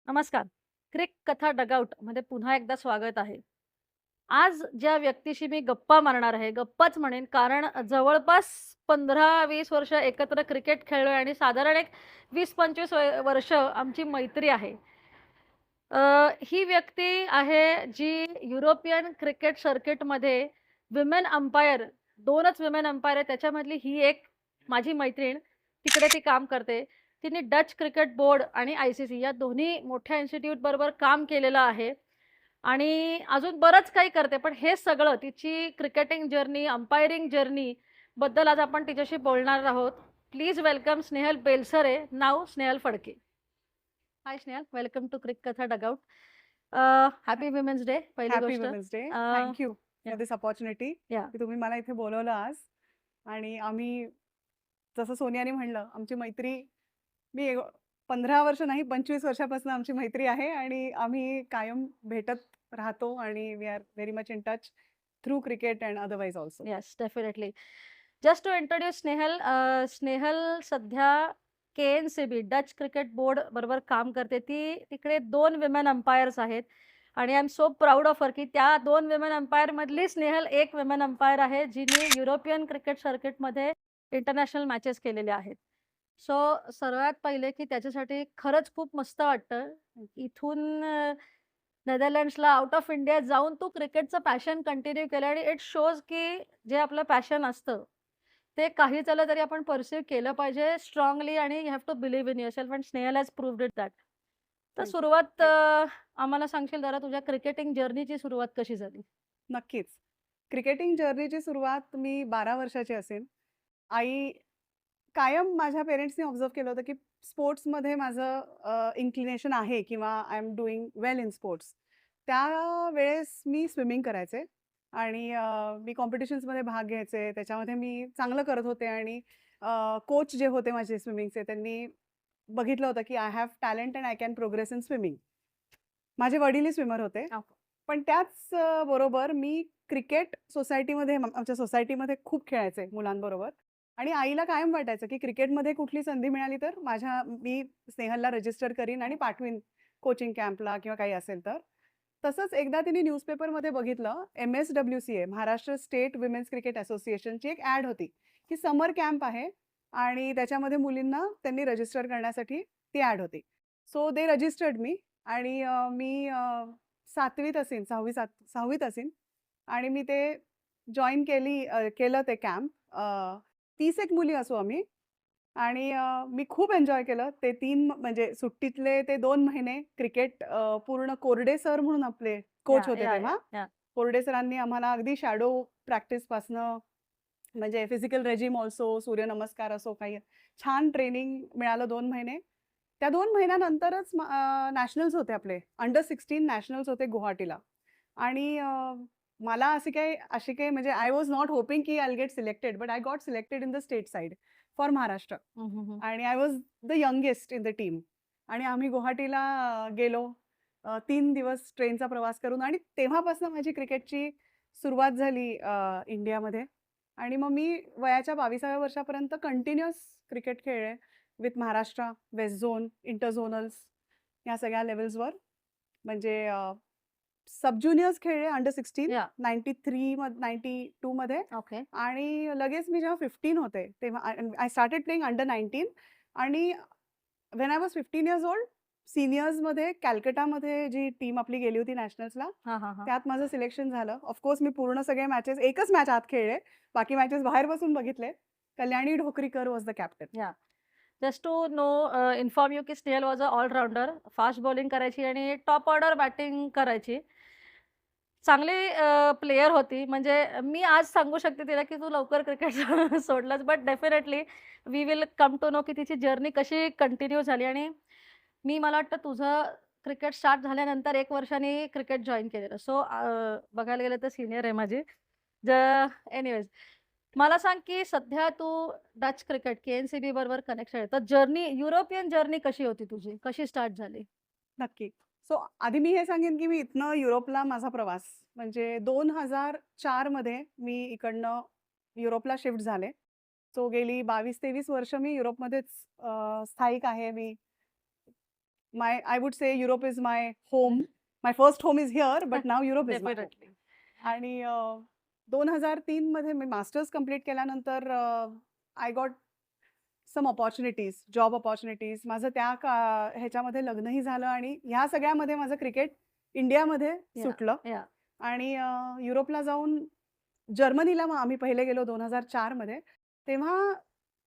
नमस्कार. क्रिक कथा डगआउट मध्ये पुन्हा एकदा स्वागत आहे. आज ज्या व्यक्तीशी मी गप्पा मारणार आहे, गप्पाच म्हणेन कारण जवळपास 15-20 वर्ष एकत्र क्रिकेट खेळलोय आणि साधारण एक 20-25 वर्ष आमची मैत्री आहे. ही व्यक्ती आहे जी युरोपियन क्रिकेट सर्किटमध्ये विमेन अंपायर 2च विमेन अंपायर आहे त्याच्यामधली ही एक माझी मैत्रीण. तिकडे ती काम करते. तिने डच क्रिकेट बोर्ड आणि आय-सी-सी या दोन्ही मोठ्या इन्स्टिट्यूट बरोबर काम केलेलं आहे आणि अजून बरंच काही करते. पण हे सगळं तिची क्रिकेटिंग जर्नी, अंपायरिंग जर्नी बद्दल आज आपण तिच्याशी बोलणार आहोत. Please welcome Snehal Belsare, now Snehal Phadke. Hi Snehal, welcome to cric Katha dugout. Happy women's day पहिली हॅपी गोष्ट. Women's day. Uh, thank you yeah for this opportunity yeah की तुम्ही मला इथे बोलवलं आज. आणि आम्ही जसं सोनियाने म्हणलं, आमची मैत्री मी 15 वर्ष नाही 25 वर्षापासून आमची मैत्री आहे आणि आम्ही कायम भेटत राहतो आणि we are very much in touch through cricket and otherwise also. Yes, definitely. Just to introduce Snehal. Snehal सध्या के-एन-सी-बी डच क्रिकेट बोर्ड बरोबर काम करते. ती तिकडे 2 विमेन अंपायर्स आहेत आणि I am so proud of her की त्या 2 विमेन अंपायरमधली स्नेहल एक विमेन अंपायर आहे, जिने युरोपियन क्रिकेट सर्किटमध्ये इंटरनॅशनल मॅचेस केलेल्या आहेत. सो सर्वात पहिले की त्याच्यासाठी खरंच खूप मस्त वाटतं. इथून नेदरलँड्सला आउट ऑफ इंडिया जाऊन तू क्रिकेटचं पॅशन कंटिन्यू केलं आणि इट शोज की जे आपलं पॅशन असतं, ते काही झालं तरी आपण पर्स्यू केलं पाहिजे स्ट्राँगली आणि you have to believe in yourself and Snehal has proved it that. तर थँक यू. सुरुवात आम्हाला सांगशील जरा तुझ्या क्रिकेटिंग जर्नीची सुरुवात कशी झाली? नक्कीच. क्रिकेटिंग जर्नीची सुरुवात मी 12 वर्षाची असेन. आई कायम माझ्या पेरेंट्सनी ऑब्झर्व्ह केलं होतं, की स्पोर्ट्समध्ये माझं इन्क्लिनेशन आहे किंवा I am doing well in sports. त्यावेळेस मी स्विमिंग करायचे आणि मी कॉम्पिटिशन्समध्ये भाग घ्यायचे. त्याच्यामध्ये मी चांगलं करत होते आणि कोच जे होते माझे स्विमिंगचे त्यांनी बघितलं होतं, की I have talent and I can progress in swimming. माझे वडीलही स्विमर होते. ओके. पण त्याच बरोबर मी क्रिकेट सोसायटीमध्ये आमच्या सोसायटीमध्ये खूप खेळायचे मुलांबरोबर आणि आईला कायम वाटायचं, की क्रिकेटमध्ये कुठली संधी मिळाली तर मी स्नेहलला रजिस्टर करीन आणि पाठवीन कोचिंग कॅम्पला किंवा काही असेल तर. तसंच एकदा तिने न्यूजपेपरमध्ये बघितलं, MSWCA Maharashtra state women's cricket असोसिएशनची एक ॲड होती, की समर कॅम्प आहे आणि त्याच्यामध्ये मुलींना त्यांनी रजिस्टर करण्यासाठी ती ॲड होती. सो दे रजिस्टर्ड मी आणि मी 7वीत असेन, 6वीत असेन आणि मी ते केलं ते कॅम्प. 30 एक मुली असू आम्ही आणि मी खूप एन्जॉय केलं. ते 3 म्हणजे सुट्टीतले ते 2 महिने क्रिकेट पूर्ण कोरडे सर म्हणून आपले या, कोच होते या, या, तेव्हा. या. कोरडे सरांनी आम्हाला अगदी शॅडो प्रॅक्टिसपासनं म्हणजे फिजिकल रेजिम ऑल्सो, सूर्यनमस्कार असो काही छान ट्रेनिंग मिळालं 2 महिने. त्या 2 महिन्यानंतरच नॅशनल्स होते आपले. अंडर 16 नॅशनल्स होते गुवाहाटीला आणि मला अशी काही म्हणजे आय वॉज नॉट होपिंग की I will get selected, but I got selected in the state side for Maharashtra हं, हं, हं. आणि I was the youngest in the team आणि आम्ही गुवाहाटीला गेलो. 3 दिवस ट्रेनचा प्रवास करून आणि तेव्हापासून माझी क्रिकेटची सुरुवात झाली इंडियामध्ये आणि मग मी वयाच्या 22व्या वर्षापर्यंत कंटिन्युअस क्रिकेट खेळले with Maharashtra, west zone, inter zonals या सगळ्या लेव्हल्सवर. म्हणजे सब ज्युनियर्स खेळले अंडर 16, या. 92 मध्ये ओके. आणि लगेच मी जेव्हा 15 होते तेव्हा आय स्टार्टेड प्लेइंग अंडर 19 आणि when I was 15 years old सीनियर्समध्ये कॅलकटामध्ये जी टीम आपली गेली होती नॅशनल्सला, हां, हां, हां. त्यात माझं सिलेक्शन झालं. ऑफकोर्स मी पूर्ण सगळे मॅचेस एकच मॅच आत खेळले. बाकी मॅचेस बाहेर बसून बघितले. Kalyani Dhokrikar was the captain. Yeah. Just to know inform you की Snehal was a allrounder. Fast bowling करायची आणि टॉप ऑर्डर बॅटिंग करायची. चांगली प्लेयर होती. म्हणजे मी आज सांगू शकते तिला, की तू लवकर क्रिकेट सोडलंस. But definitely we will come to know की तिची जर्नी कशी कंटिन्यू झाली आणि मला वाटतं तुझं क्रिकेट स्टार्ट झाल्यानंतर 1 वर्षांनी क्रिकेट जॉइन केलेलं. सो बघायला गेलं तर सीनियर आहे माझी. ज एनिवेज मला सांग, की सध्या तू डच क्रिकेट के-एन-सी-बी बरोबर कनेक्शन आहे. तर जर्नी युरोपियन जर्नी कशी होती तुझी? कशी स्टार्ट झाली? नक्की. सो आधी मी हे सांगेन, की मी इथनं युरोपला माझा प्रवास म्हणजे 2004 मध्ये मी इकडनं युरोपला शिफ्ट झाले. सो गेली 22-23 वर्ष मी युरोपमध्येच स्थायिक आहे. मी I would say Europe is my home. My first home is here, but now Europe is my home. Definitely. आणि 2003 मध्ये मी मास्टर्स कंप्लीट केल्यानंतर I got some opportunities, job opportunities. माझं ह्याच्यामध्ये लग्नही झालं आणि ह्या सगळ्यामध्ये माझं क्रिकेट इंडियामध्ये या सुटलं. या आणि युरोपला जाऊन जर्मनीला मग आम्ही पहिले गेलो 2004 मध्ये. तेव्हा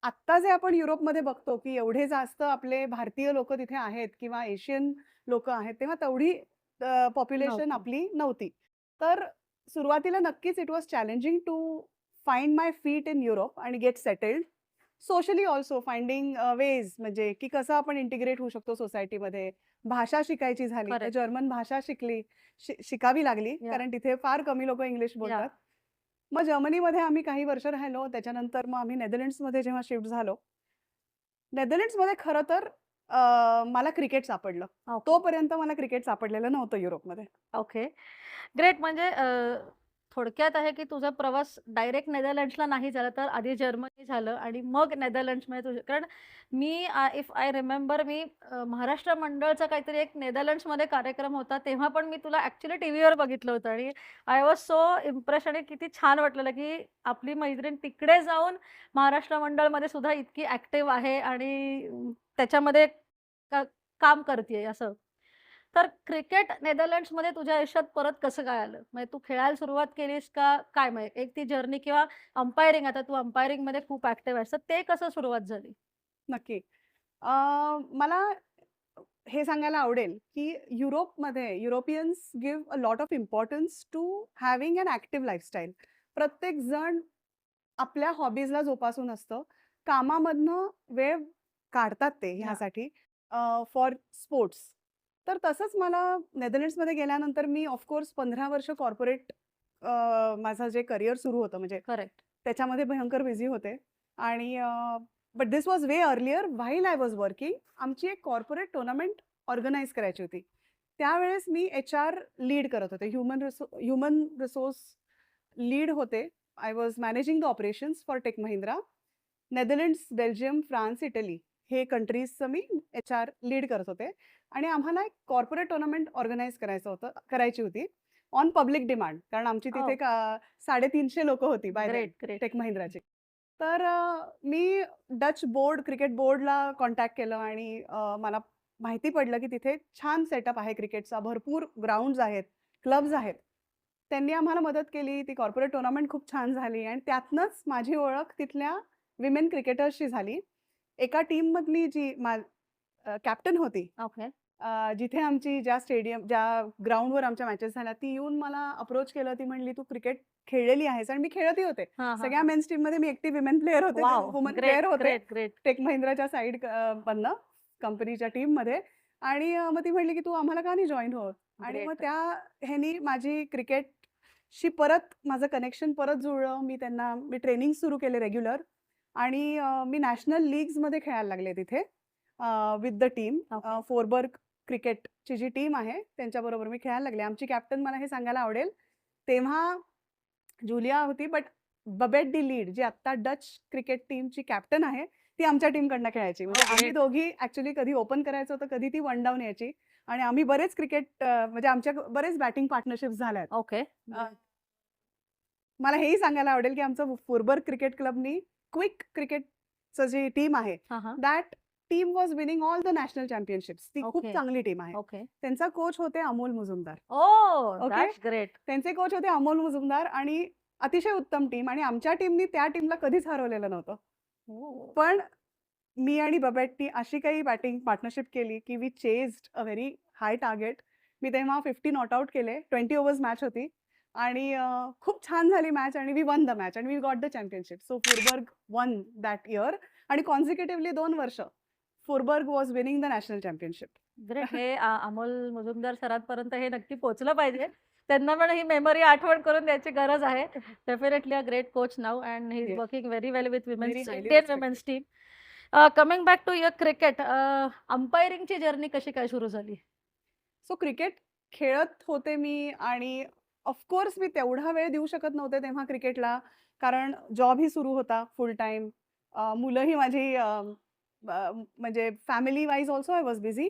आत्ता जे आपण युरोपमध्ये बघतो की एवढे जास्त आपले भारतीय लोक तिथे आहेत किंवा एशियन लोक आहेत, तेव्हा तेवढी पॉप्युलेशन नव्हतं. आपली नव्हती. तर सुरुवातीला नक्कीच it was challenging to find my feet in Europe आणि get settled. Socially also finding ways, म्हणजे की कसं आपण इंटिग्रेट होऊ शकतो सोसायटीमध्ये. भाषा शिकायची झाली तर करेक्ट. जर्मन भाषा शिकावी लागली, या कारण तिथे फार कमी लोक इंग्लिश या बोलतात. मग जर्मनीमध्ये आम्ही काही वर्ष राहिलो. त्याच्यानंतर मग आम्ही नेदरलँड्समध्ये जेव्हा शिफ्ट झालो, नेदरलँड्समध्ये खरं तर मला क्रिकेट सापडलं. ओके. तोपर्यंत मला क्रिकेट सापडलेलं नव्हतं युरोपमध्ये. ओके. ग्रेट. म्हणजे थोडक्यात आहे की तुझा प्रवास डायरेक्ट नेदरलँड्सला नाही झाला, तर आधी जर्मनी झालं आणि मग नेदरलँड्समध्ये तुझं. कारण मी इफ आय रिमेंबर, मी महाराष्ट्र मंडळचा काहीतरी एक नेदरलँड्समध्ये कार्यक्रम होता, तेव्हा पण मी तुला ॲक्च्युअली टीव्हीवर बघितलं होतं आणि आय वॉज सो इम्प्रेस आणि किती छान वाटलेलं की आपली मैत्रीण तिकडे जाऊन महाराष्ट्र मंडळमध्ये सुद्धा इतकी ॲक्टिव्ह आहे आणि त्याच्यामध्ये का काम करतीये असं. तर क्रिकेट नेदरलँड्समध्ये तुझ्या आयुष्यात परत कसं काय आलं? म्हणजे तू खेळायला सुरुवात केलीस का काय? म्हणजे एक ती जर्नी किंवा अंपायरिंग, आता तू अंपायरिंगमध्ये खूप ॲक्टिव्ह आहेस, तर ते कसं सुरुवात झाली? नक्की. मला हे सांगायला आवडेल की युरोपमध्ये Europeans give a lot of importance to having an active lifestyle. प्रत्येक जण आपल्या हॉबीजला जोपासून असतं. कामामधनं वेळ काढतात ते हां. ह्यासाठी, फॉर स्पोर्ट्स. तर तसंच मला नेदरलँड्समध्ये गेल्यानंतर मी ऑफकोर्स 15 वर्ष कॉर्पोरेट माझं जे करिअर सुरू होतं, म्हणजे करेक्ट. त्याच्यामध्ये भयंकर बिझी होते. आणि but this was way earlier while I was working. आमची एक कॉर्पोरेट टुर्नामेंट ऑर्गनाईज करायची होती. त्यावेळेस मी HR लीड करत होते, ह्युमन रिसोर्स लीड होते. I was managing the operations for Tech Mahindra. Netherlands, Belgium, France, Italy हे कंट्रीजचं मी HR लीड करत होते. आणि आम्हाला एक कॉर्पोरेट टुर्नामेंट ऑर्गनाईज करायची होती ऑन पब्लिक डिमांड, कारण आमची तिथे 350 लोक होती बाय ग्रेट, ग्रेट. टेक महिंद्राची. तर मी डच बोर्ड, क्रिकेट बोर्डला कॉन्टॅक्ट केलं आणि मला माहिती पडलं की तिथे छान सेटअप आहे क्रिकेटचा, भरपूर ग्राउंड्स आहेत, क्लब्स आहेत. त्यांनी आम्हाला मदत केली. ती कॉर्पोरेट टुर्नामेंट खूप छान झाली आणि त्यातनंच माझी ओळख तिथल्या विमेन क्रिकेटर्सशी झाली. एका टीममधली जी कॅप्टन होती, ओके. जिथे आमची ज्या ग्राउंडवर आमच्या मॅचेस झाल्या, ती येऊन मला अप्रोच केलं. ती म्हणली, "तू क्रिकेट खेळलेली आहेस?" आणि मी खेळतही होते. हां, हां, सगळ्या हां. मेन्स टीममध्ये मी एकटी विमेन प्लेयर होते, वॉव! वुमन ग्रेट, प्लेयर होते ग्रेट, ग्रेट. टेक महिंद्राच्या साइड मधनं कंपनीच्या टीममध्ये. आणि मग ती म्हणली की तू आम्हाला का नाही जॉईन होत? आणि मग ग्रेट. त्या ह्यानी माझी क्रिकेटशी परत माझं कनेक्शन परत जुळलं. मी ट्रेनिंग सुरू केले रेग्युलर आणि मी नॅशनल लीग्समध्ये खेळायला लागले तिथे विथ द टीम. ओके. फोरबर्ग क्रिकेटची जी टीम आहे त्यांच्याबरोबर मी खेळायला लागले. आमची कॅप्टन, मला हे सांगायला आवडेल, तेव्हा जुलिया होती, बट बबेट डी लीड जी आत्ता डच क्रिकेट टीमची कॅप्टन आहे, ती आमच्या टीमकडनं खेळायची. म्हणजे ओह, आम्ही ग्रेट. दोघी ॲक्चुअली कधी ओपन करायचं होतं, कधी ती वन डाऊन यायची. आणि आम्ही बरेच म्हणजे आमच्या बरेच बॅटिंग पार्टनरशिप्स झाल्यात. ओके. मला हेही सांगायला आवडेल की आमचं फोरबर्ग क्रिकेट क्लबनी क्विक क्रिकेटचं जी टीम आहे, हां, हां. That team was winning all the national championships. ती खूप ओके. चांगली टीम आहे. ओके. त्यांचा कोच होते अमोल मुजुमदार. ओह! ओके. That's great. त्यांचे कोच होते अमोल मुजुमदार आणि अतिशय उत्तम टीम. आणि आमच्या टीमनी त्या टीमला कधीच हरवलेलं नव्हतं. ओह! पण मी आणि बबेटनी अशी काही बॅटिंग पार्टनरशिप केली की we chased a very high target. मी तेव्हा 50 नॉट आउट केले. 20 ओव्हर्स मॅच होती आणि खूप छान झाली मॅच आणि we won the match and we got the championship. So Voorburg won that year आणि कॉन्सिक्युटिव्हली 2 वर्ष Voorburg was winning the national championship. Great. हे अमोल मुजुमदार सरांपर्यंत हे नक्की पोहोचलं पाहिजे. त्यांना पण ही मेमरी आठवण करून द्यायची गरज आहे. Definitely a great coach now and he is Yes. Working very well with Very highly Indian respected. Women's team. Coming back to your cricket, अंपायरिंगची जर्नी कशी काय सुरू झाली? सो क्रिकेट खेळत होते मी आणि ऑफकोर्स मी तेवढा वेळ देऊ शकत नव्हते तेव्हा क्रिकेटला, कारण जॉबही सुरू होता फुल टाईम. मुलंही माझी म्हणजे family wise also I was busy.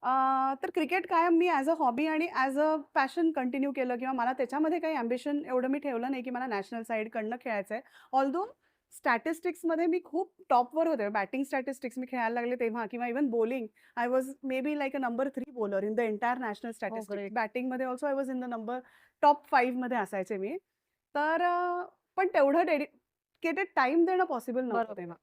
तर क्रिकेट कायम मी ॲज अ हॉबी आणि ॲज अ पॅशन कंटिन्यू केलं किंवा मला त्याच्यामध्ये काही ॲम्बिशन एवढं मी ठेवलं नाही, की मला नॅशनल साइडकडनं खेळायचं आहे. ऑल्दो स्टॅटिस्टिक्समध्ये मी खूप टॉपवर होते. बॅटिंग स्टॅटिस्टिक्स मी खेळायला लागले तेव्हा किंवा even bowling I was maybe like a number 3 bowler in the entire national हो, स्टॅटिस्टिक्स. ग्रेट. बॅटिंगमध्ये also I was in the number top 5 मध्ये असायचे मी. तर पण तेवढं डेडिकेटेड टाईम देणं पॉसिबल नव्हतं बरोबर. तेव्हा.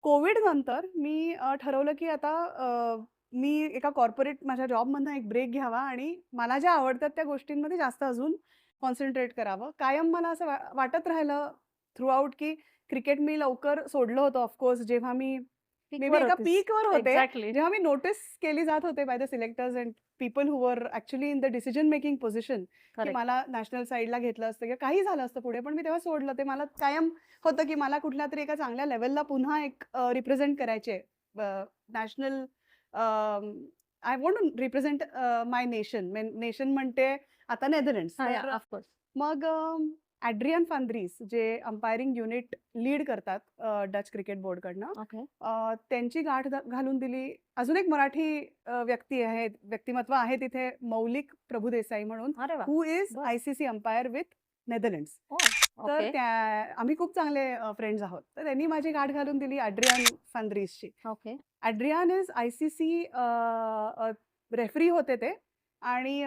कोविड नंतर मी ठरवलं की आता मी एका कॉर्पोरेट माझ्या जॉबमधनं एक ब्रेक घ्यावा आणि मला ज्या आवडतात त्या गोष्टींमध्ये जास्त अजून कॉन्सन्ट्रेट करावं. कायम मला असं वाटत राहिलं थ्रूआउट की क्रिकेट मी लवकर सोडलं होतं ऑफकोर्स जेव्हा मी मे बी पीकवर एका होतीस. पीकवर होते. एक्झॅक्टली. जेव्हा मी नोटीस केली जात होते by the selectors and people who were actually in the decision making position की करेक्ट. मला नॅशनल साइडला घेतलं असतं किंवा काही झालं असतं पुढे, पण मी तेव्हा सोडलं. ते मला कायम होतं की मला कुठल्यातरी एका चांगल्या लेव्हलला पुन्हा एक रिप्रेझेंट करायचे national I want to represent my nation. Nation म्हणते आता नेदरलँड्स. हां, या तर ऑफकोर्स. मग ॲड्रियन फांद्रीस जे अंपायरिंग युनिट लीड करतात डच क्रिकेट बोर्डकडनं, ओके. त्यांची गाठ घालून दिली. अजून एक मराठी व्यक्ती आहे, व्यक्तिमत्व आहे तिथे, मौलिक प्रभुदेसाई म्हणून, अरे वाह! हू इज बरं. ICC umpire with Netherlands. Oh! तर ओके. त्या आम्ही खूप चांगले फ्रेंड्स आहोत. तर त्यांनी माझी गाठ घालून दिली ॲड्रियान फांद्रीसची. ओके. ॲड्रियान इज आय-सी-सी रेफरी होते ते आणि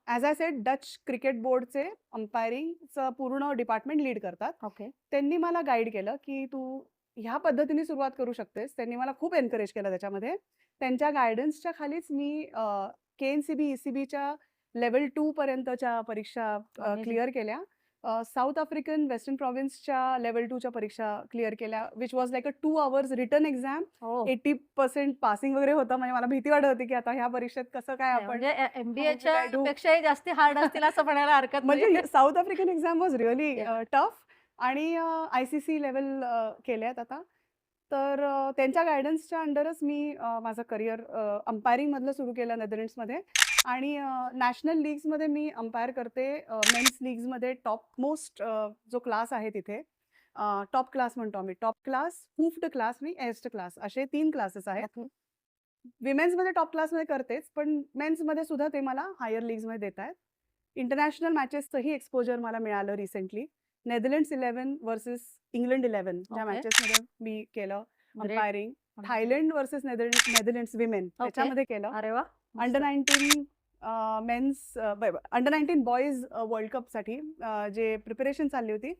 as I said Dutch cricket बोर्डचे अंपायरिंगचं पूर्ण डिपार्टमेंट लीड करतात. ओके. त्यांनी मला गाईड केलं, की तू ह्या पद्धतीने सुरुवात करू शकतेस. त्यांनी मला खूप एन्करेज केलं त्याच्यामध्ये. त्यांच्या गाईडन्सच्या खालीच मी के-एन-सी-बी, ई-सी-बीच्या लेव्हल 2 पर्यंतच्या परीक्षा अमेझिंग. क्लिअर केल्या. साऊथ आफ्रिकन वेस्टर्न प्रॉव्हिन्सच्या लेव्हल 2च्या परीक्षा क्लिअर केल्या, which was like a 2 hours written exam. Oh! 80% passing वगैरे होतं. म्हणजे मला भीती वाटत होती, की आता ह्या परीक्षेत कसं काय नाही आपण म्हणजे हाऊ विल एम-बी-एच्या आय डू? पेक्षाही जास्ती हार्ड असतील असं म्हणायला हरकत नाही. म्हणजे south African exam was really yeah! Tough आणि आय-सी-सी लेव्हल केल्यात आता. तर त्यांच्या गाईडन्सच्या अंडरच मी माझं करिअर अंपायरिंगमधलं सुरू केलं नेदरलँड्समध्ये आणि नॅशनल लीग्समध्ये मी अंपायर करते. मेन्स लीग्समध्ये टॉप मोस्ट जो क्लास आहे तिथे टॉप क्लास म्हणतो आम्ही. टॉप क्लास, हुफ्ड क्लास आणि एस्ट क्लास असे 3 क्लासेस आहेत. ओके. विमेन्समध्ये टॉप क्लासमध्ये करतेच, पण मेन्समध्ये सुद्धा ते मला हायर लीग्समध्ये देतायत. इंटरनॅशनल मॅचेसचंही एक्सपोजर मला मिळालं रिसेंटली. नेदरलँड्स 11 व्हर्सेस इंग्लंड 11 ज्या ओके. मॅचेसमध्ये मी केलं great. Umpiring. Amazing. Thailand versus Netherlands women okay. त्याच्यामध्ये केलं. अरे वाह! अंडर मस्त. 19 मेन्स अंडर 19 बॉयज वर्ल्ड कपसाठी जे प्रिपरेशन चालली होती,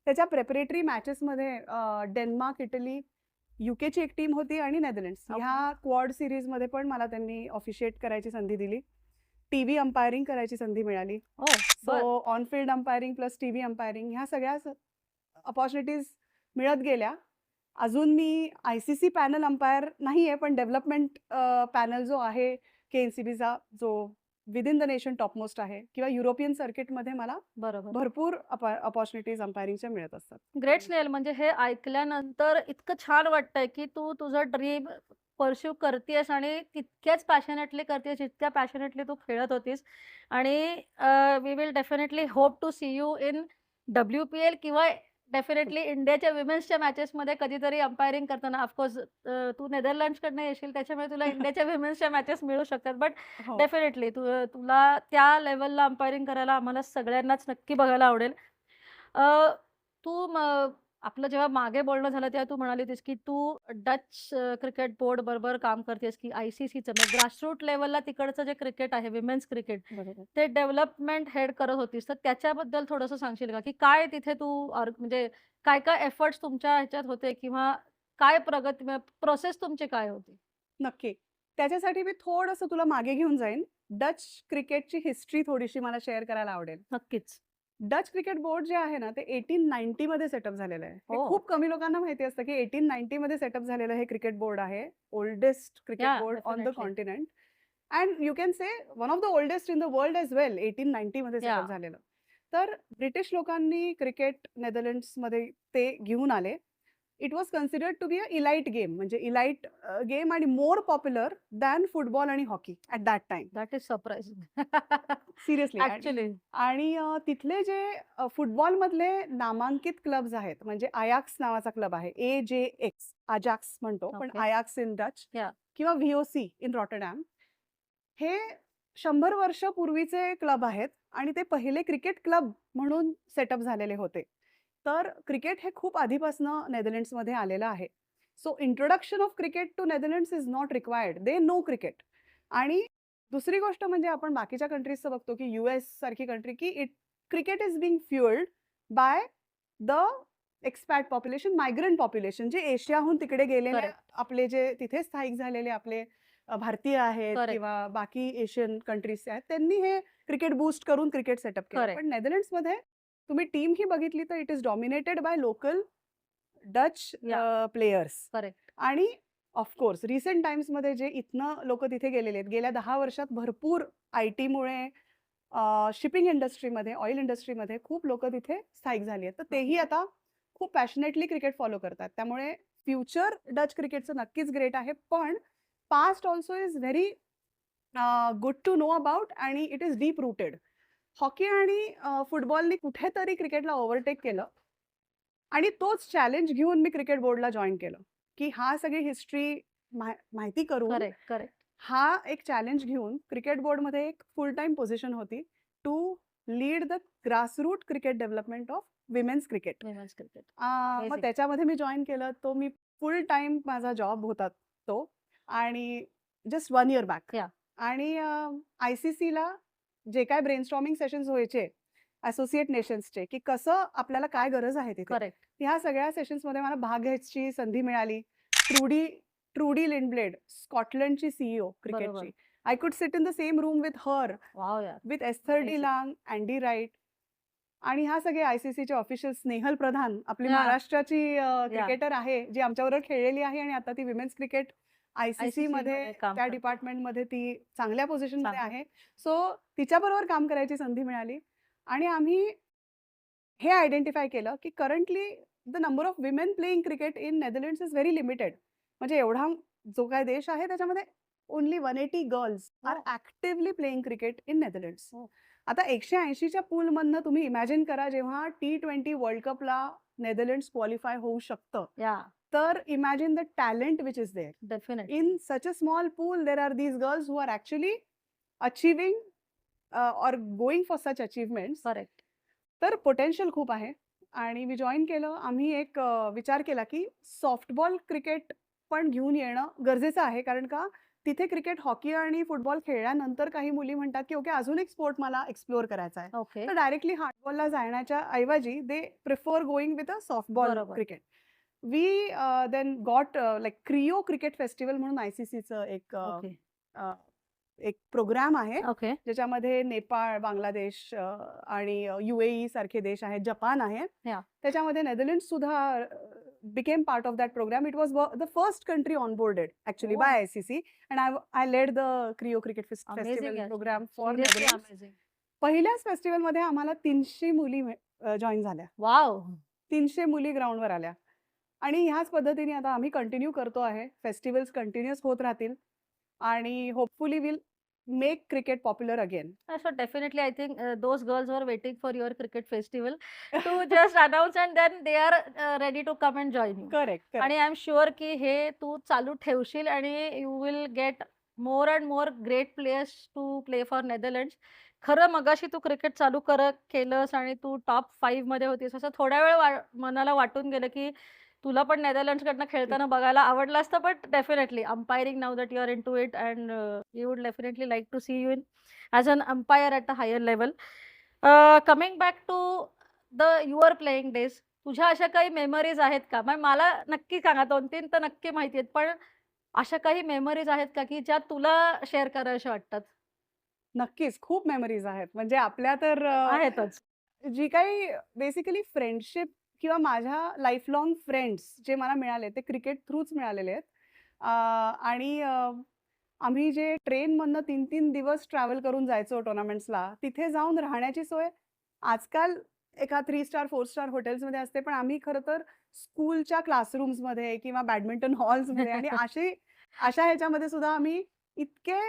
त्याच्या प्रिपरेटरी मॅचेसमध्ये डेन्मार्क, इटली, यूकेची एक टीम होती आणि नेदरलँड्स. ओके. ह्या क्वाड सीरीजमध्ये पण मला त्यांनी ऑफिशिएट करायची संधी दिली. टीव्ही अंपायरिंग करायची संधी मिळाली. ओह! बरं. So on field umpiring plus TV umpiring ह्या सगळ्या अपॉर्च्युनिटीज मिळत गेल्या. अजून मी आय-सी-सी पॅनल अंपायर नाहीये, पण डेव्हलपमेंट पॅनल जो आहे के-एन-सी-बीचा जो विदिन द नेशन टॉपमोस्ट आहे किंवा युरोपियन सर्किटमध्ये मला बरोबर. भरपूर अपॉर्च्युनिटीज अंपायरिंगच्या मिळत असतात. ग्रेट स्नेहल, म्हणजे हे ऐकल्यानंतर इतकं छान वाटतंय, की तू तुझं ड्रीम पर्स्यू करतीयेस आणि तितक्याच पॅशनेटली करतीयेस, जितक्या पॅशनेटली तू खेळत होतीस. आणि we will definitely hope to see you in WPL किंवा डेफिनेटली इंडियाच्या विमेन्सच्या मॅचेसमध्ये कधीतरी अंपायरिंग करताना. ऑफकोर्स तू नेदरलँड्सकडनं येशील, त्याच्यामुळे तुला इंडियाच्या विमेन्सच्या मॅचेस मिळू शकतात. बट हो. डेफिनेटली तुला त्या लेव्हलला अंपायरिंग करायला आम्हाला सगळ्यांनाच नक्की बघायला आवडेल. अ, तू आपलं जेव्हा मागे बोलणं झालं तेव्हा तू म्हणाली होतीस, की तू डच क्रिकेट बोर्ड बरोबर काम करतेस, की आय-सी-सीचं म्हणजे ग्रासरूट लेव्हलला तिकडचं जे क्रिकेट आहे, विमेन्स क्रिकेट, बरोबर. ते डेव्हलपमेंट हेड करत होतीस. तर त्याच्याबद्दल थोडंसं सांगशील का, की काय तिथे तू म्हणजे काय-काय एफर्ट्स तुमच्या ह्याच्यात होते किंवा काय प्रगती प्रोसेस तुमची काय होती? नक्की. त्याच्यासाठी मी थोडंसं तुला मागे घेऊन जाईन. डच क्रिकेटची हिस्ट्री थोडीशी मला शेअर करायला आवडेल. नक्कीच. डच क्रिकेट बोर्ड जे आहे ना, ते 1890 मध्ये सेटअप झालेलं आहे. हे हो. खूप कमी लोकांना माहिती असतं, की 1890 मध्ये सेटअप झालेलं हे क्रिकेट बोर्ड आहे. Oldest cricket yeah board on the definitely. Continent and you can say one of the oldest in the world as well. 1890 मध्ये या. सेटअप झालेलं. तर ब्रिटिश लोकांनी क्रिकेट नेदरलँड्समध्ये ते घेऊन आले. It was considered to be a elite game, म्हणजे elite game आणि मोर पॉप्युलर दॅन फुटबॉल आणि hockey at that time. That is surprising. Seriously. Actually. आणि तिथले जे फुटबॉलमधले नामांकित क्लब्स आहेत, म्हणजे आयाक्स नावाचा क्लब आहे. AJX, आजाक्स म्हणतो, पण ओके. आयाक्स इन डच या. किंवा VOC इन रॉटरडॅम. हे 100 वर्ष पूर्वीचे क्लब आहेत आणि ते पहिले क्रिकेट क्लब म्हणून सेटअप झालेले होते. तर क्रिकेट हे खूप आधीपासनं नेदरलँड्समध्ये आलेलं आहे. So introduction of cricket to Netherlands is not required. They know cricket. आणि दुसरी गोष्ट म्हणजे आपण बाकीच्या कंट्रीजचं बघतो, की यूएस सारखी कंट्री, की cricket is being fuelled by the expat population, migrant population, जे एशियाहून तिकडे गेलेले करेक्ट. आपले जे तिथे स्थायिक झालेले आपले भारतीय आहेत करेक्ट. किंवा बाकी एशियन कंट्रीज आहेत, त्यांनी हे क्रिकेट बूस्ट करून क्रिकेट सेटअप केलं. करेक्ट. पण नेदरलँड्समध्ये तुम्ही टीम ही बघितली तर it is dominated by local Dutch players. Correct. आणि ऑफकोर्स रिसेंट टाइम्समध्ये जे इथनं लोक तिथे गेलेले आहेत, गेल्या 10 वर्षात भरपूर IT मुळे शिपिंग इंडस्ट्रीमध्ये, ऑइल इंडस्ट्रीमध्ये खूप लोक तिथे स्थायिक झाली आहेत. तर तेही आता खूप पॅशनेटली क्रिकेट फॉलो करतात. त्यामुळे फ्युचर डच क्रिकेटचं नक्कीच ग्रेट आहे. पण past also is very good to know about आणि it is deep rooted. Hockey आणि फुटबॉलनी कुठेतरी क्रिकेटला ओव्हरटेक केलं आणि तोच चॅलेंज घेऊन मी क्रिकेट बोर्डला जॉईन केलं, की हा सगळी हिस्ट्री माहिती करून करेक्ट. करेक्ट. हा एक चॅलेंज घेऊन क्रिकेट बोर्डमध्ये एक फुल टाइम पोझिशन होती to lead the grassroot cricket development of women's cricket. Women's cricket. मग Amazing. त्याच्यामध्ये मी जॉईन केलं. तो मी फुल टाइम माझा जॉब होता तो, आणि जस्ट 1 इयर बॅक. Yeah. आणि ICCला जे काय ब्रेनस्टॉर्मिंग सेशन्स व्हायचे असोसिएट नेशन्सचे, की कसं आपल्याला काय गरज आहे तिथे, करेक्ट. ह्या सगळ्या सेशन्समध्ये मला भाग घ्यायची संधी मिळाली. ट्रुडी लिंडब्लेड, स्कॉटलंडची CEO क्रिकेटची. बरोबर. I could sit in the same room with her, wow यार. With Esther de Amazing. Lange, Andy Wright, आणि ह्या सगळे ICCचे ऑफिशियल. स्नेहल प्रधान आपली Yeah. महाराष्ट्राची क्रिकेटर आहे, जी आमच्याबरोबर खेळलेली आहे आणि आता ती विमेन्स क्रिकेट ICC ICC मध्ये मध्ये काम त्या करते. डिपार्टमेंटमध्ये ती चांगल्या पोझिशनमध्ये चांगलं. आहे. सो तिच्याबरोबर काम करायची संधी मिळाली आणि आम्ही हे आयडेंटिफाय केलं, की currently the number of women playing cricket in Netherlands is very limited. म्हणजे एवढा जो काय देश आहे त्याच्यामध्ये ओन्ली 180 गर्ल्स आर हो. Actively playing cricket in Netherlands. हो. आता 180च्या पूलमधनं तुम्ही इमॅजिन करा, जेव्हा T20 वर्ल्ड कपला नेदरलँड्स क्वालिफाय होऊ शकतं, या. तर imagine the talent which is there. Definitely. In such a small pool, there are these girls who are actually achieving or going for such achievements. Correct. तर potential खूप आहे आणि मी join केलं. आम्ही एक विचार केला, की सॉफ्टबॉल क्रिकेट पण घेऊन येणं गरजेचं आहे. कारण का तिथे क्रिकेट, हॉकी आणि फुटबॉल खेळल्यानंतर काही मुली म्हणतात, की ओके अजून एक स्पोर्ट मला एक्सप्लोअर करायचा आहे. ओके. तर डायरेक्टली हार्डबॉलला जाण्याच्या ऐवजी they prefer going with a softball बरोबर. Cricket. We then got like Criiio cricket festival म्हणून ICCचं ओके. एक प्रोग्राम आहे, ओके. ज्याच्यामध्ये नेपाळ, बांगलादेश आणि UAE सारखे देश आहेत, जपान आहे. Yeah. त्याच्यामध्ये नेदरलँड्स सुद्धा became part of that program. It was the first country onboarded actually Oh. by ICC, and I led the Creo Cricket Amazing Festival यार. program for Seriously Netherlands. amazing. पहिल्याच फेस्टिवलमध्ये आम्हाला 300 मुली join झाल्या. Wow. 300 मुली ग्राउंडवर आल्या आणि ह्याच पद्धतीने आता आम्ही कंटिन्यू करतो आहे. फेस्टिवल्स कंटिन्युअस होत राहतील आणि hopefully will make cricket popular again. So definitely, I think those girls were waiting for your cricket festival to just announce, and then they are ready to come and join you. Correct. आणि I am sure की हे तू चालू ठेवशील आणि you will get more and more great players to play for Netherlands. खरं मगाशी तू cricket चालू केलंस आणि तू टॉप 5 मध्ये होतीस, असं थोड्या वेळ मनाला वाटून गेलं की तुला पण नेदरलँड्सकडनं खेळताना बघायला आवडलं असतं. But definitely umpiring now that you are into it, and we would definitely like to see you in as an umpire at a higher level. Coming back to the your playing days, तुझ्या अशा काही memories आहेत का? मग मला नक्की सांगा, 2-3 तर नक्की माहिती आहेत, पण अशा काही मेमरीज आहेत का की ज्या तुला शेअर कराव्याशा वाटतात? नक्कीच खूप मेमरीज आहेत. म्हणजे आपल्या तर आहेतच. जी काही बेसिकली फ्रेंडशिप किंवा माझ्या लाईफ लॉंग फ्रेंड्स जे मला मिळाले ते क्रिकेट थ्रूच मिळालेले आहेत. आणि आम्ही जे ट्रेनमधनं 3-3 दिवस ट्रॅव्हल करून जायचो टुर्नामेंट्सला, तिथे जाऊन राहण्याची सोय आजकाल एका 3 स्टार 4 स्टार हॉटेल्समध्ये असते, पण आम्ही खरं तर स्कूलच्या क्लासरूम्समध्ये किंवा बॅडमिंटन हॉल्समध्ये आणि अशा ह्याच्यामध्ये सुद्धा आम्ही इतके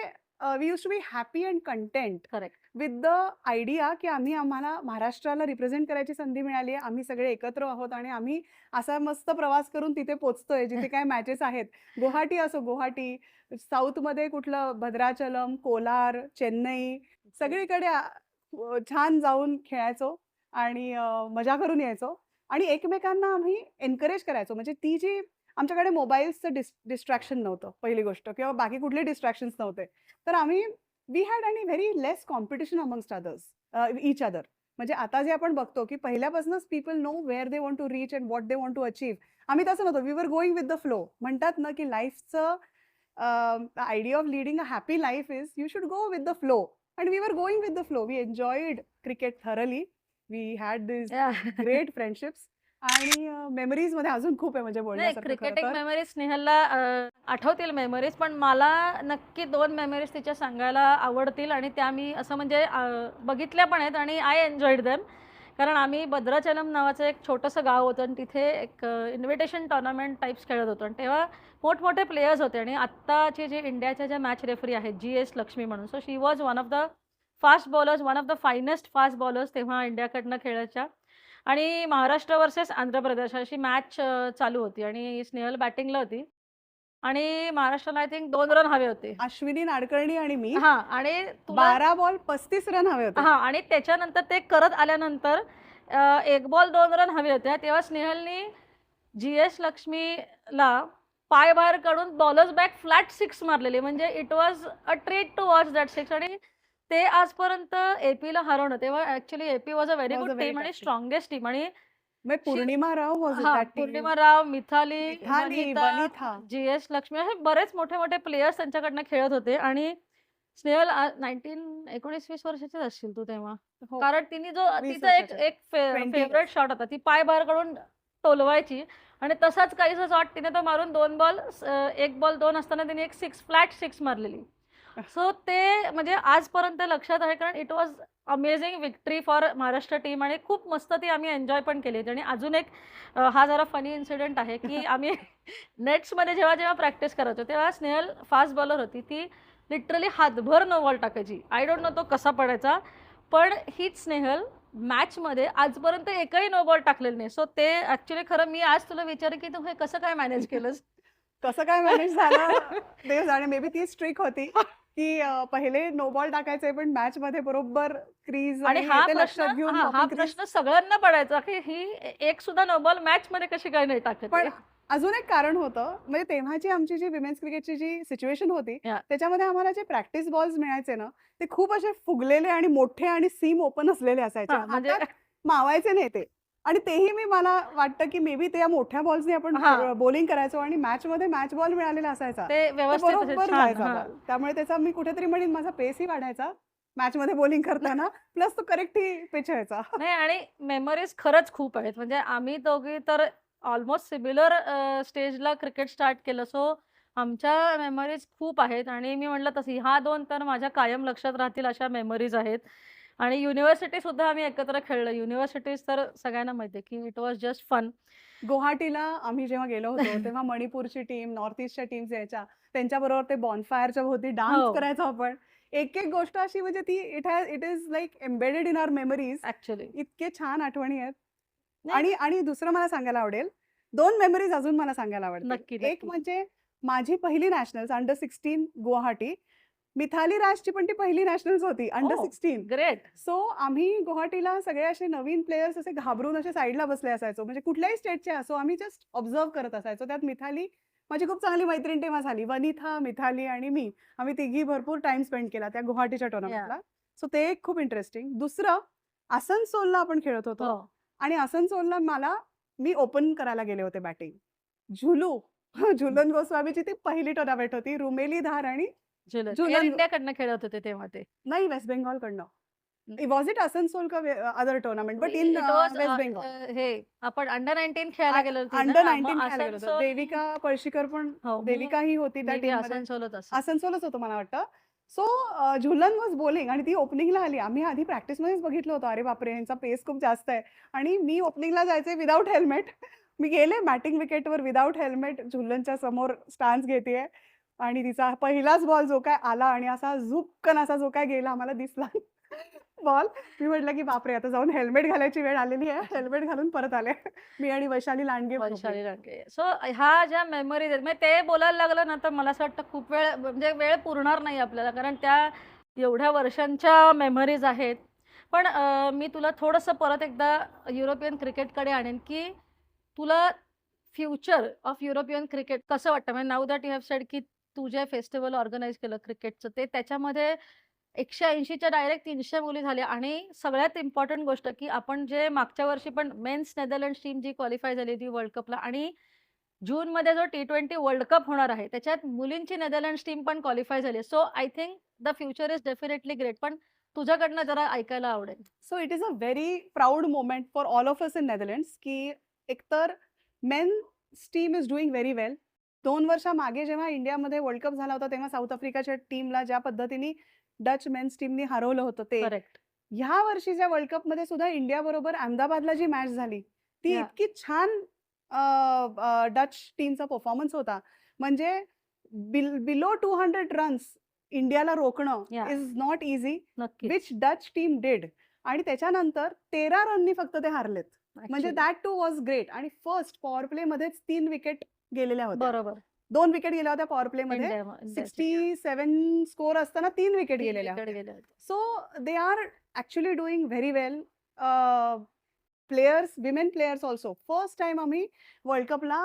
we used to be happy and content correct. With the idea की आम्हाला महाराष्ट्राला रिप्रेझेंट करायची संधी मिळाली आहे. आम्ही सगळे एकत्र आहोत आणि आम्ही असा मस्त प्रवास करून तिथे पोहोचतोय जिथे काय मॅचेस आहेत. गुवाहाटी असो, गुवाहाटी, साऊथमध्ये कुठलं भद्राचलम, कोलार, चेन्नई सगळीकडे छान जाऊन खेळायचो आणि मजा करून यायचो आणि एकमेकांना आम्ही एन्करेज करायचो. म्हणजे ती जी आमच्याकडे मोबाईल्सचं डिस्ट्रॅक्शन नव्हतं पहिली गोष्ट किंवा बाकी कुठले डिस्ट्रॅक्शन्स नव्हते. तर आम्ही वी हॅड आणि very less competition amongst each other. म्हणजे आता जे आपण बघतो की पहिल्यापासूनच people know where they want to reach and what they want to achieve. आम्ही तसं नव्हतं. We were going with the flow. म्हणतात ना की लाईफचं idea of leading a happy life is you should go with the flow. आणि we were going with the flow. We enjoyed cricket thoroughly. We had this great friendships आणि memories मध्ये अजून खूप आहे म्हणजे नाही, बोलण्यासारखं खरं क्रिकेटिंग तर. मेमरीज स्नेहलला आठवतील मेमरीज, पण मला नक्की 2 मेमरीज तिच्या सांगायला आवडतील आणि त्या मी असं म्हणजे बघितल्या पण आहेत आणि आय एन्जॉयड देम. कारण आम्ही भद्राचलम नावाचं एक छोटंसं गाव होतं आणि तिथे एक इन्व्हिटेशन टुर्नामेंट टाईप्स खेळत होतो आणि तेव्हा मोठमोठे प्लेयर्स होते आणि आत्ताचे जे इंडियाच्या ज्या मॅच रेफरी आहेत GS लक्ष्मी म्हणून, so she was one of the fast bowlers, one of the finest fast bowlers तेव्हा इंडियाकडनं खेळायच्या. आणि महाराष्ट्र वर्सेस आंध्र प्रदेश अशी मॅच चालू होती आणि स्नेहल बॅटिंगला होती आणि महाराष्ट्राला आय थिंक 2 रन हवे होते. अश्विनी नाडकर्णी आणि मी हां, आणि तुला 12 बॉल 35 रन हवे होते. हां, आणि त्याच्यानंतर ते करत आल्यानंतर 1 बॉल 2 रन हवे होते. तेव्हा स्नेहलनी GS लक्ष्मीला पाय बाहेर काढून बॉलर्स बॅक फ्लॅट 6 मारलेली. म्हणजे it was a treat to watch that 6 आणि ते आजपर्यंत APला हरवणं. तेव्हा actually AP was a very Was good a very team आणि tough team. स्ट्रॉंगेस्ट टीम आणि म्हणजे पूर्णिमा राव वॉज हां, that team. Purnima Rao, Mithali, Mithali, Vanita, Vanitha. GS Lakshmi असे बरेच मोठे-मोठे प्लेयर्स त्यांच्याकडनं खेळत होते आणि स्नेहल 19-20 वर्षाचीच असशील तू तेव्हा. हो. कारण तिने जो 20 तिचा एक वर्षाच्या. एक 20 फेव्हरेट years. शॉट होता. ती पाय बाहेर काढून टोलवायची आणि तसाच काहीसा शॉट तिने तो मारून 2 बॉल 1 बॉल 2 असताना तिने एक फ्लॅट 6 मारलेली. सो ते म्हणजे आजपर्यंत लक्षात आहे कारण it was amazing victory for Maharashtra team आणि खूप मस्त ती आम्ही एन्जॉय पण केली होती. आणि अजून एक हा जरा फनी इन्सिडेंट आहे की आम्ही नेट्समध्ये जेव्हा जेव्हा प्रॅक्टिस करायचो तेव्हा स्नेहल फास्ट बॉलर होती. ती लिटरली हातभर नो बॉल टाकायची. आय डोंट नो तो कसा पडायचा, पण हीच स्नेहल मॅचमध्ये आजपर्यंत एकही नो बॉल टाकलेली नाही. सो ते ॲक्च्युली खरं मी आज तुला विचारेन की तू हे कसं काय मॅनेज केलंस? कसं काय मॅनेज झालं देव जाणे. मे बी तीच ट्रिक होती की पहिले नो बॉल टाकायचे पण मॅच मध्ये बरोबर क्रीज आणि आणि हा ते प्रश्न लक्षात घेऊन हा आपण crease- प्रश्न सगळ्यांना पडायचा की ही एक सुद्धा नो बॉल मॅचमध्ये कशी काय नाही टाकत पण आहे? अजून एक कारण होतं. म्हणजे तेव्हाची आमची जी विमेन्स क्रिकेटची जी सिच्युएशन होती Yeah. त्याच्यामध्ये आम्हाला जे प्रॅक्टिस बॉल्स मिळायचे ना ते खूप असे फुगलेले आणि मोठे आणि सीम ओपन असलेले असायचे. हां, म्हणजे हातात मावायचे नाही ते. आणि तेही मी मला वाटतं की मे बी त्या मोठ्या बॉल्सनी आपण हां. बॉलिंग करायचो आणि मॅच मध्ये मॅच बॉल मिळालेला असायचा. ते ते व्यवस्थित असे बरोबर छान. जायचा हां. बॉल. त्यामुळे त्याचा मी कुठेतरी म्हणेन माझा पेसही वाढायचा मॅच मध्ये बॉलिंग करताना प्लस तो करेक्टही पिच व्हायचा. नाही, आणि मेमरीज खरंच खूप आहेत. म्हणजे आम्ही दोघी तर ऑलमोस्ट सिमिलर स्टेजला क्रिकेट स्टार्ट केलं. सो आमच्या मेमरीज खूप आहेत आणि मी म्हटलं तसं ह्या 2 तर माझ्या कायम लक्षात राहतील अशा मेमरीज आहेत. आणि युनिव्हर्सिटी सुद्धा आम्ही एकत्र खेळलो. युनिव्हर्सिटीज तर सगळ्यांना माहिती आहे की इट वॉज जस्ट फन. गुवाहाटीला आम्ही जेव्हा गेलो होतो तेव्हा मणिपूरची टीम, नॉर्थ ईस्टच्या टीम्स यायच्या. त्यांच्याबरोबर ते बॉनफायरच्या भोवती डान्स हो. करायचो आपण. एक गोष्ट अशी म्हणजे ती it is like embedded in our memories. Actually. इतके छान आठवणी आहेत. नाही. आणि दुसरं मला सांगायला आवडेल 2 मेमरीज अजून मला सांगायला आवडतील. नक्की, एक नक्की. म्हणजे माझी पहिली नॅशनल्स अंडर 16 गुवाहाटी. मिथाली राजची पण ती पहिली नॅशनल्स होती अंडर Oh, 16. ग्रेट. सो आम्ही गुवाहाटीला सगळे असे नवीन प्लेयर्स असे घाबरून असे साईडला बसले असायचो. म्हणजे कुठल्याही स्टेटचे असो आम्ही जस्ट ऑब्झर्व्ह करत असायचो. त्यात मिथाली माझी खूप चांगली मैत्रीण तेव्हा झाली. वनिथा, मिथाली आणि मी आम्ही तिघी भरपूर टाइम स्पेंड केला त्या गुवाहाटीच्या टुर्नामेंटला. सो ते एक खूप इंटरेस्टिंग. दुसरं आसनसोलला आपण खेळत होतो हो. आणि आसनसोलला मी ओपन करायला गेले होते बॅटिंग. झुलन गोस्वामीची ती पहिली टुर्नामेंट होती. रुमेली धार आणि एअर झुलन इंडियाकडनं खेळत होते तेव्हा ते. नाही वेस्ट बेंगॉलकडनं. वॉज इट आसनसोल का other tournament but in it was West Bengal. हे आपण अंडर 19 खेळायला गेलो होतो अंडर 19 खेळायला गेलो होतो. आसनसोल. देविका पळशीकर पण हो, देविका ही होती त्या maybe टीममध्ये. आसनसोलच असेल. आसनसोलच होतं मला वाटतं. सो झुलन वॉज बॉलिंग आणि ती ओपनिंगला आली. आम्ही आधी प्रॅक्टिसमध्येच बघितलं होतं अरे बापरे यांचा पेस खूप जास्त आहे आणि मी ओपनिंगला जायचे विदाऊट हेल्मेट. मी गेले बॅटिंग विकेटवर विदाऊट हेल्मेट झुलनच्या समोर स्टान्स घेतेय आणि तिचा पहिलाच बॉल जो काय आला आणि असा झुपकन असा जो काय गेला आम्हाला दिसला बॉल. मी म्हटलं की बापरे, आता जाऊन हेल्मेट घालायची वेळ आलेली आहे. हेल्मेट घालून परत आले. मी आणि वैशाली लांडगे ग्रुपने. वैशाली लांडगे. सो ह्या ज्या मेमरीज आहेत म्हणजे ते बोलायला लागलं ना तर मला असं वाटतं खूप वेळ म्हणजे वेळ पुरणार नाही आपल्याला कारण त्या एवढ्या वर्षांच्या मेमरीज आहेत. पण मी तुला थोडंसं परत एकदा युरोपियन क्रिकेटकडे आणेन, की तुला फ्युचर ऑफ युरोपियन क्रिकेट कसं वाटतं? म्हणजे now that you have sed की तू जे फेस्टिव्हल ऑर्गनाइज केलं क्रिकेटचं ते त्याच्यामध्ये 180च्या डायरेक्ट 300 मुली झाल्या आणि सगळ्यात इम्पॉर्टंट गोष्ट की आपण जे मागच्या वर्षी पण मेन्स नेदरलँड्स टीम जी क्वालिफाय झाली होती वर्ल्ड कपला आणि जूनमध्ये जो T20 वर्ल्ड कप होणार आहे, त्याच्यात मुलींची नेदरलँड्स टीम पण क्वालिफाय झाली आहे. So I think the future is definitely great. पण तुझ्याकडनं जरा ऐकायला आवडेल. So it is a very proud moment for all of us in Netherlands की एकतर men's team is doing very well. 2 वर्षामागे जेव्हा इंडियामध्ये वर्ल्ड कप झाला होता तेव्हा साऊथ आफ्रिकाच्या टीमला ज्या पद्धतीने डच मेन्स टीमनी हरवलं होतं ते. करेक्ट. ह्या वर्षीच्या वर्ल्ड कपमध्ये सुद्धा इंडिया बरोबर अहमदाबादला जी मॅच झाली ती या. इतकी छान डच टीमचा परफॉर्मन्स होता. म्हणजे बिलो 200 रन्स इंडियाला रोखणं या. इज नॉट इझी, नक्कीच. Which Dutch team did. आणि त्याच्यानंतर 13 रननी फक्त ते हारलेत. म्हणजे Actually. That too was great. आणि फर्स्ट पॉवर प्ले मध्येच 3 विकेट गेलेल्या होत्या. बरोबर. 2 विकेट गेल्या होत्या पॉवर प्ले मध्ये. इंडियाची. 67 स्कोर असताना 3 विकेट 3 गेलेल्या विकेट होत्या. गेल्या होत्या. So they are actually doing very well. Players, women players also. First time आम्ही वर्ल्ड कपला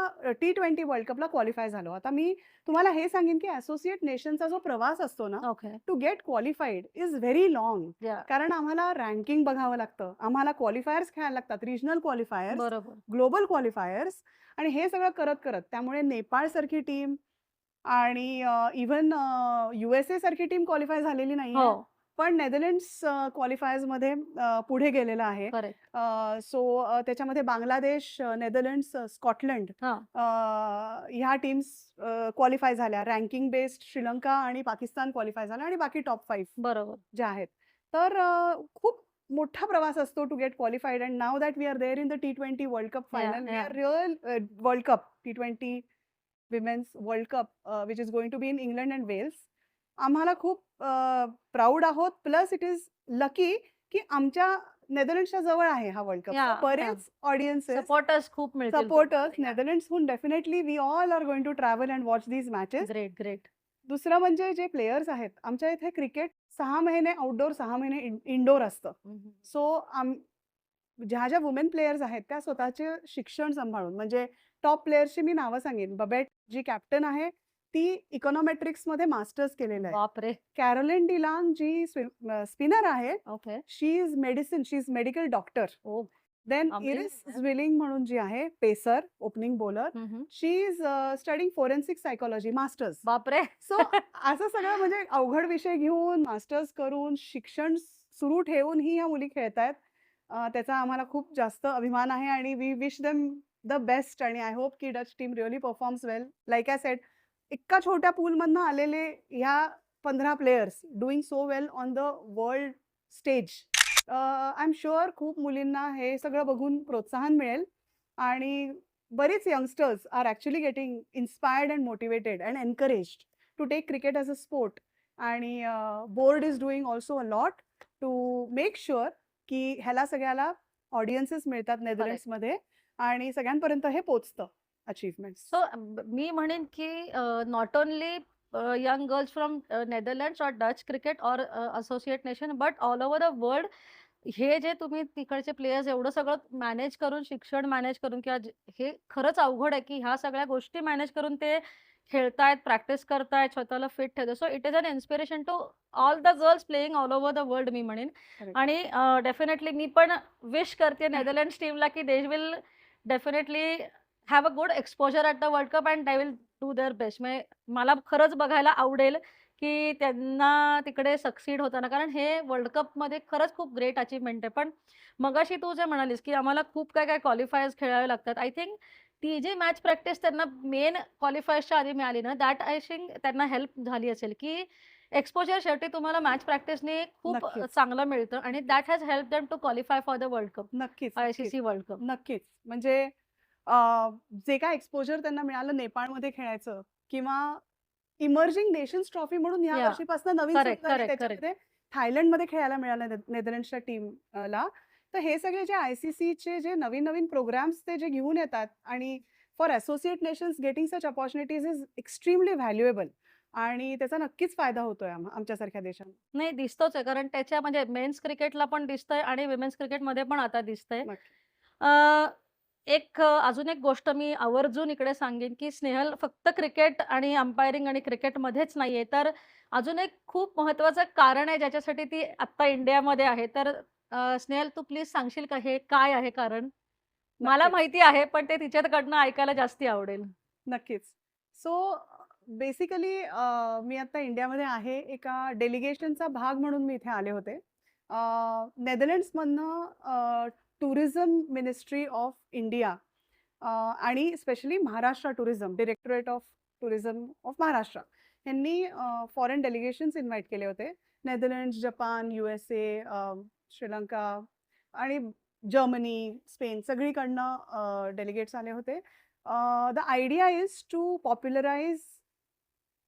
T20 वर्ल्ड कपला क्वालिफाय झालो. आता मी तुम्हाला हे सांगेन की असोसिएट नेशनचा जो प्रवास असतो ना okay. To get qualified is very long. Yeah. कारण आम्हाला रँकिंग बघावं लागतं, आम्हाला क्वालिफायर्स खेळायला लागतात, रिजनल क्वालिफायर्स, बरोबर. ग्लोबल क्वालिफायर्स. आणि हे सगळं करत करत त्यामुळे नेपाळ सारखी टीम आणि इव्हन USA सारखी टीम क्वालिफाय झालेली नाहीये. हो. पण नेदरलँड्स क्वालिफायर्समध्ये पुढे गेलेला आहे. करेक्ट. सो त्याच्यामध्ये बांगलादेश, नेदरलँड्स, स्कॉटलंड हां. ह्या टीम्स क्वालिफाय झाल्या. रँकिंग बेस्ड श्रीलंका आणि पाकिस्तान क्वालिफाय झाला आणि बाकी टॉप 5 बरोबर. ज्या आहेत. तर खूप मोठा प्रवास असतो to get qualified. And now that we are there in the T20 world cup final. We yeah. Are real world cup T20 women's world cup which is going to be in England and Wales. आम्हाला खूप proud आहोत. Plus it is lucky की आमच्या नेदरलँड्सच्या जवळ आहे हा world cup. या. या. बरेच ऑडियन्सेस, सपोर्टर्स खूप मिळतील. सपोर्टर्स नेदरलँड्सहून definitely we all are going to travel and watch these matches. Great, great. दुसरं म्हणजे जे प्लेयर्स आहेत आमच्या इथे क्रिकेट 6 महिने आउटडोर, 6 महिने इनडोर असतं. सो ज्या ज्या वुमेन प्लेयर्स आहेत त्या स्वतःचे शिक्षण सांभाळून, म्हणजे टॉप प्लेयर्सची मी नावं सांगेन. बबेट जी कॅप्टन आहे ती इकॉनॉमेट्रिक्समध्ये मास्टर्स केलेलं आहे. बापरे. कॅरोलिन डिलांग जी स्पिनर आहे, okay. She is medicine, she is medical doctor. Oh. Then Amazing. Iris Zwilling म्हणून जी आहे pacer, opening bowler, she is studying forensic psychology masters. बापरे. सो असं सगळं म्हणजे अवघड विषय घेऊन मास्टर्स करून शिक्षण सुरू ठेवूनही ह्या मुली खेळतायत. त्याचा आम्हाला खूप जास्त अभिमान आहे आणि we wish them the best. आणि आय होप की Dutch team really performs well. Like I said, इतका छोट्या पूलमधनं आलेले ह्या 15 players doing so well on the world stage. I am sure खूप मुलींना हे सगळं बघून प्रोत्साहन मिळेल आणि बरीच youngsters are actually getting inspired and motivated and encouraged to take cricket as a sport. आणि board is doing also a lot to make sure की ह्याला सगळ्याला ऑडियन्सेस मिळतात नेदरलँड्समध्ये आणि सगळ्यांपर्यंत हे पोचतं अचीवमेंट. सो मी म्हणेन की not only young girls from Netherlands or Dutch cricket or associate nation but all over the world हे जे तुम्ही तिकडचे प्लेयर्स एवढं सगळं मॅनेज करून शिक्षण मॅनेज करून किंवा हे खरंच अवघड आहे की ह्या सगळ्या गोष्टी मॅनेज करून ते खेळतायत, प्रॅक्टिस करतायत, स्वतःला फिट ठेवतात. So it is an inspiration to all the girls playing all over the world मी म्हणेन. आणि डेफिनेटली मी पण विश करते नेदरलँड्स टीमला की they will definitely have a good exposure at the world cup and they will do there best. म्हणजे मला खरंच बघायला आवडेल की त्यांना तिकडे सक्सीड होताना, कारण हे वर्ल्ड कपमध्ये खरंच खूप ग्रेट अचीवमेंट आहे. पण मगाशी तू जे म्हणालीस की आम्हाला खूप काय काय क्वालिफायर्स खेळावे लागतात, आय थिंक ती जी मॅच प्रॅक्टिस त्यांना मेन क्वालिफायर्सच्या आधी मिळाली ना, दॅट आय थिंक त्यांना हेल्प झाली असेल की एक्सपोजर शेवटी तुम्हाला मॅच प्रॅक्टिसने खूप नक्कीच. चांगलं मिळतं आणि that has help them to qualify for the world cup, नक्कीच ICC वर्ल्ड कप. नक्कीच. म्हणजे जे काय एक्सपोजर त्यांना मिळालं नेपाळमध्ये खेळायचं किंवा इमर्जिंग नेशन्स ट्रॉफी म्हणून या या वर्षीपासून नवीन करेक्ट सुरू झाली. करेक्ट करेक्ट त्याच्यामध्ये थायलंडमध्ये खेळायला मिळालं नेदरलँड्सच्या टीमला. तर हे सगळे जे ICCचे जे नवीन प्रोग्राम्स ते जे घेऊन येतात आणि for associate nations getting such opportunities is extremely valuable आणि त्याचा नक्कीच फायदा होतोय आमच्यासारख्या देशांना. नाही दिसतोच आहे कारण त्याच्या म्हणजे मेन्स क्रिकेटला पण दिसतंय आणि विमेन्स क्रिकेटमध्ये पण आता दिसतंय. नक्की. अ, अजून एक गोष्ट मी आवर्जून इकडे सांगेन, की स्नेहल फक्त क्रिकेट आणि अंपायरिंग आणि क्रिकेटमध्येच नाहीये, तर अजून एक खूप महत्त्वाचं कारण आहे ज्याच्यासाठी ती आत्ता इंडियामध्ये आहे. तर स्नेहल तू प्लीज सांगशील का हे काय आहे कारण? मला नक्कीच. माहिती आहे, पण ते तिच्याकडनं ऐकायला जास्ती आवडेल. नक्कीच. सो बेसिकली मी आता इंडियामध्ये आहे. एका डेलिगेशनचा भाग म्हणून मी इथे आले होते. नेदरलँड्समधनं टुरिझम मिनिस्ट्री ऑफ इंडिया आणि specially Maharashtra tourism, directorate of tourism of Maharashtra यांनी फॉरेन डेलिगेशन्स इन्व्हाईट केले होते. नेदरलँड्स, जपान, USA, श्रीलंका आणि जर्मनी, स्पेन सगळीकडनं डेलिगेट्स आले होते. The idea is to popularize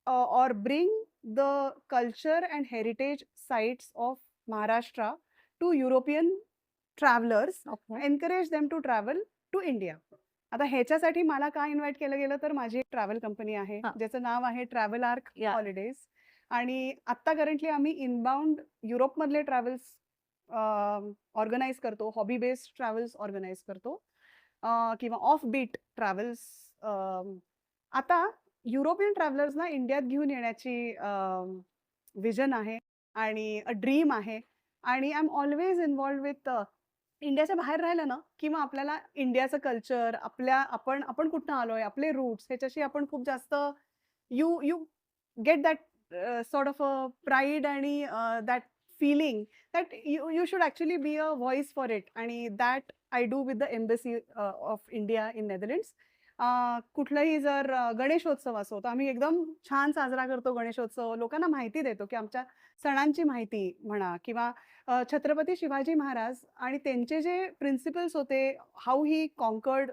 or bring the culture and heritage sites of Maharashtra to European travelers, okay. encourage them to travel to India. आता ह्याच्यासाठी मला काय invite केलं गेलं तर माझी एक ट्रॅव्हल कंपनी आहे हां. ज्याचं नाव आहे ट्रॅव्हल आर्क या. हॉलिडेज आणि आत्ता करंटली आम्ही इनबाउंड युरोपमधले ट्रॅव्हल्स ऑर्गनाईज करतो, हॉबी बेस्ड ट्रॅव्हल्स ऑर्गनाईज करतो किंवा ऑफ बीट ट्रॅव्हल्स. आता युरोपियन ट्रॅव्हलर्सना इंडियात घेऊन येण्याची विजन आहे आणि ड्रीम आहे आणि I am always involve with इंडियाच्या बाहेर राहिलं ना किंवा आपल्याला इंडियाचं कल्चर आपण कुठनं आलोय, आपले रूट्स ह्याच्याशी आपण खूप जास्त you you get that sort of a pride आणि that feeling that you should actually be a voice for it आणि that I do with the embassy of India in Netherlands. कुठलाही जर गणेशोत्सव असो तर आम्ही एकदम छान साजरा करतो गणेशोत्सव. लोकांना माहिती देतो की आमच्या सणांची माहिती म्हणा किंवा छत्रपती शिवाजी महाराज आणि त्यांचे जे प्रिन्सिपल्स होते, how he conquered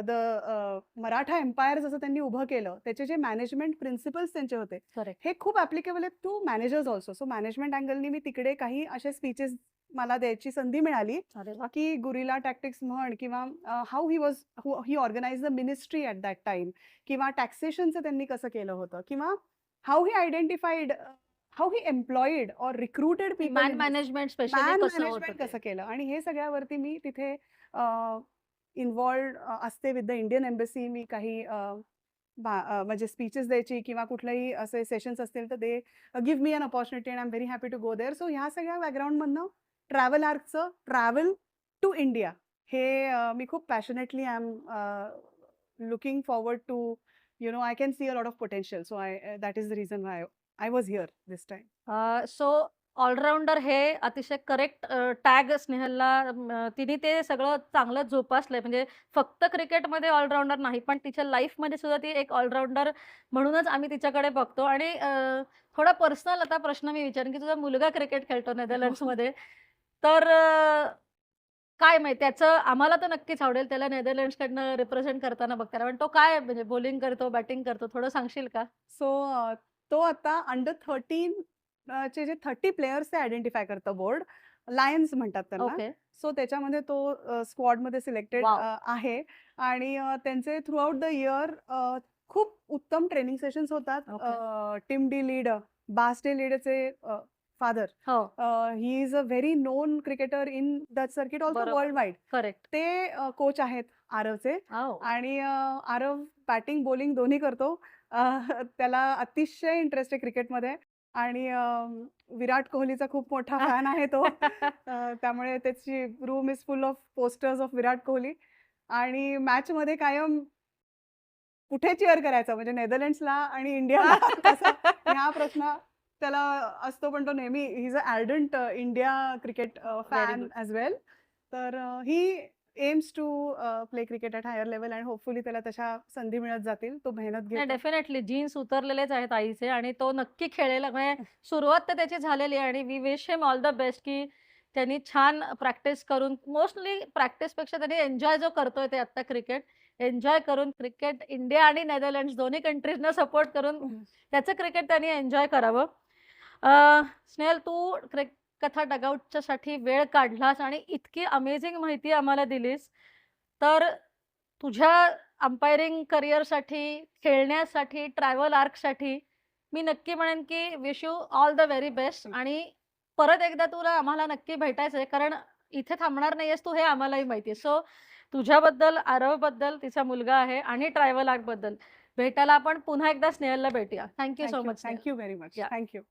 the Maratha empire जसं त्यांनी उभं केलं, त्याचे जे मॅनेजमेंट प्रिन्सिपल्स त्यांचे होते करेक्ट. हे खूप ॲप्लिकेबल आहेत to managers also. So management अँगलनी मी तिकडे काही असे स्पीचेस मला द्यायची संधी मिळाली अरे वाह! की गुरिला टॅक्टिक्स म्हण किंवा how he organise the ministry at that time किंवा टॅक्सेशनचं त्यांनी कसं केलं होतं किंवा how he identified how he employed or recruited people management specially man कसं होतं मॅनेजमेंट ते? कसं केलं आणि हे सगळ्यावरती मी तिथे इन्व्हॉल्ड असते विथ द इंडियन एम्बसी. मी काही म्हणजे स्पीचेस द्यायची किंवा कुठलेही असे सेशन्स असतील तर they give me an opportunity and I am very happy to go there. So ह्या सगळ्या बॅकग्राऊंडमधनं ट्रॅव्हल आर्कचं ट्रॅव्हल टू इंडिया हे मी खूप passionately I am looking forward to I can see a lot of potential. So that is the reason why I was here this time. So allrounder हे अतिशय correct tag स्नेहलला तिने ते सगळं चांगलं जोपासलंय. म्हणजे फक्त क्रिकेटमध्ये ऑलराऊंडर नाही, पण तिच्या लाईफमध्ये सुद्धा ती एक ऑलराऊंडर म्हणूनच आम्ही तिच्याकडे बघतो. आणि थोडा पर्सनल आता प्रश्न मी विचारेन, की तुझा मुलगा क्रिकेट खेळतो नेदरलँड्समध्ये. तर काय माहिती त्याचं आम्हाला तर नक्कीच आवडेल त्याला नेदरलँड्सकडनं रिप्रेझेंट करताना बघताना. पण तो काय म्हणजे बॉलिंग करतो, बॅटिंग करतो, थोडं सांगशील का? सो तो आता अंडर 13 चे जे 30 प्लेयर्स ते आयडेंटिफाय करतं बोर्ड. लायन्स म्हणतात त्यांना. ओके. सो त्याच्यामध्ये तो स्क्वॉडमध्ये सिलेक्टेड वॉव! आहे आणि त्यांचे थ्रूआउट द इयर खूप उत्तम ट्रेनिंग सेशन्स होतात. Okay. Tim de Leede, Bas de लीडचे फादर, हो, he is a very known cricketer in that circuit also बरोबर. World wide. करेक्ट. ते कोच आहेत आरवचे हो. आणि आरव बॅटिंग बॉलिंग दोन्ही करतो. त्याला अतिशय इंटरेस्ट आहे क्रिकेटमध्ये आणि विराट कोहलीचा खूप मोठा फॅन आहे तो. त्यामुळे त्याची room is full of posters of Virat Kohli आणि मॅचमध्ये कायम कुठे चीअर करायचं म्हणजे नेदरलँड्सला आणि इंडियाला कसा हा प्रश्न त्याला असतो. पण तो नेहमी he is a ardent India cricket very fan good. As well. तर he aims to play cricket at higher level आणि होपफुली त्याला तशा संधी मिळत जातील. तो मेहनत नाही, घेतो. डेफिनेटली जीन्स उतरलेलेच आहेत आईचे आणि तो नक्की खेळेल. म्हणजे सुरुवात तर त्याची झालेली आहे आणि we wish him all the best, की त्यांनी छान प्रॅक्टिस करून मोस्टली प्रॅक्टिसपेक्षा त्यांनी एन्जॉय जो करतोय ते आत्ता क्रिकेट एन्जॉय करून क्रिकेट इंडिया आणि नेदरलँड्स दोन्ही कंट्रीजना सपोर्ट करून त्याचं क्रिकेट त्यांनी एन्जॉय करावं. स्नेहल, तू कथा डगआउटच्या साठी वेळ काढलास आणि इतकी अमेझिंग माहिती आम्हाला दिलीस. तर तुझ्या अंपायरिंग करिअरसाठी, खेळण्यासाठी, ट्रॅव्हल आर्कसाठी मी नक्की म्हणेन की wish you all the very best. आणि परत एकदा तुला आम्हाला नक्की भेटायचंय, कारण इथे थांबणार नाहीयेस तू हे आम्हालाही माहिती आहे. सो तुझ्याबद्दल, आरवबद्दल, तिचा मुलगा आहे आणि ट्रॅव्हल आर्कबद्दल भेटायला आपण पुन्हा एकदा स्नेहलला भेटूया. Thank you so much. Thank you very much. Yeah. Thank you.